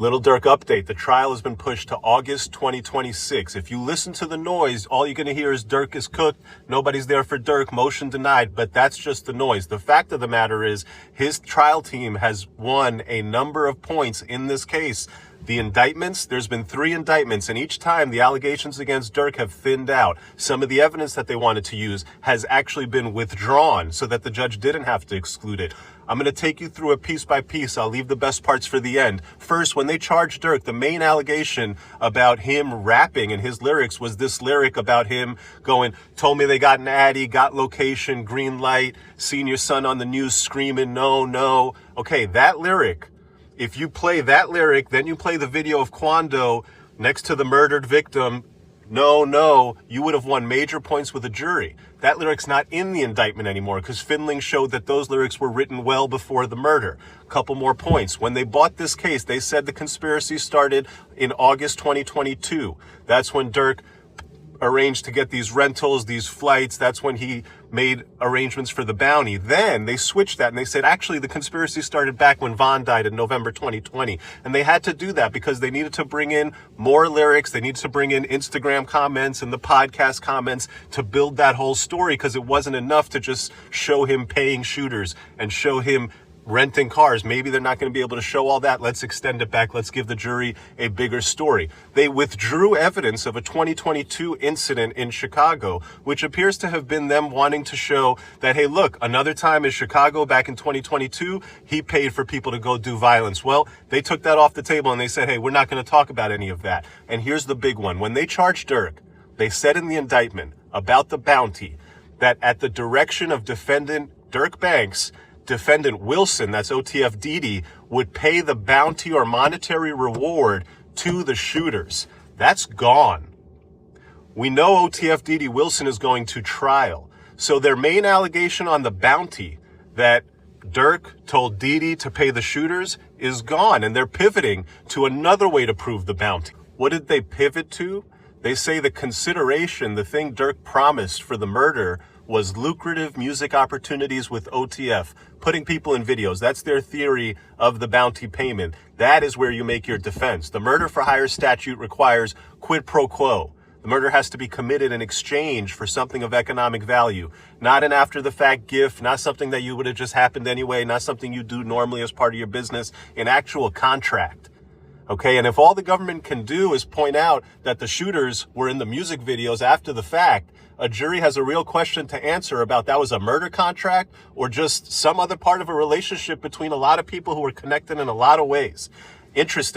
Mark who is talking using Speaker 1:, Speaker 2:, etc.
Speaker 1: Little Durk update. The trial has been pushed to August 2026. If you listen to the noise, all you're going to hear is Durk is cooked. Nobody's there for Durk. Motion denied. But that's just the noise. The fact of the matter is his trial team has won a number of points in this case. The indictments, there's been 3 indictments, and each time the allegations against Durk have thinned out. Some of the evidence that they wanted to use has actually been withdrawn so that the judge didn't have to exclude it. I'm going to take you through it piece by piece. I'll leave the best parts for the end. First, when they charged Durk, the main allegation about him rapping in his lyrics was this lyric about him going, told me they got an Addy, got location, green light, seen your son on the news screaming, no, no. Okay, that lyric, if you play that lyric, then you play the video of Quando next to the murdered victim, no, no, you would have won major points with a jury. That lyric's not in the indictment anymore because Finling showed that those lyrics were written well before the murder. Couple more points. When they bought this case, they said the conspiracy started in August 2022. That's when Durk arranged to get these rentals, these flights. That's when he made arrangements for the bounty. Then they switched that and they said, actually, the conspiracy started back when Vaughn died in November 2020. And they had to do that because they needed to bring in more lyrics. They needed to bring in Instagram comments and the podcast comments to build that whole story because it wasn't enough to just show him paying shooters and show him renting cars. Maybe they're not going to be able to show all that. Let's extend it back. Let's give the jury a bigger story. They withdrew evidence of a 2022 incident in Chicago, which appears to have been them wanting to show that, hey, look, another time in Chicago back in 2022, he paid for people to go do violence. Well, they took that off the table and they said, hey, we're not going to talk about any of that. And here's the big one. When they charged Durk, they said in the indictment about the bounty that at the direction of defendant Durk Banks, Defendant Wilson, that's OTF Didi, would pay the bounty or monetary reward to the shooters. That's gone. We know OTF Didi Wilson is going to trial. So their main allegation on the bounty that Durk told Didi to pay the shooters is gone, and they're pivoting to another way to prove the bounty. What did they pivot to? They say the consideration, the thing Durk promised for the murder, was lucrative music opportunities with OTF, putting people in videos. That's their theory of the bounty payment. That is where you make your defense. The murder for hire statute requires quid pro quo. The murder has to be committed in exchange for something of economic value, not an after-the-fact gift, not something that you would have just happened anyway, not something you do normally as part of your business, an actual contract. Okay, and if all the government can do is point out that the shooters were in the music videos after the fact, a jury has a real question to answer about that was a murder contract or just some other part of a relationship between a lot of people who were connected in a lot of ways. Interesting.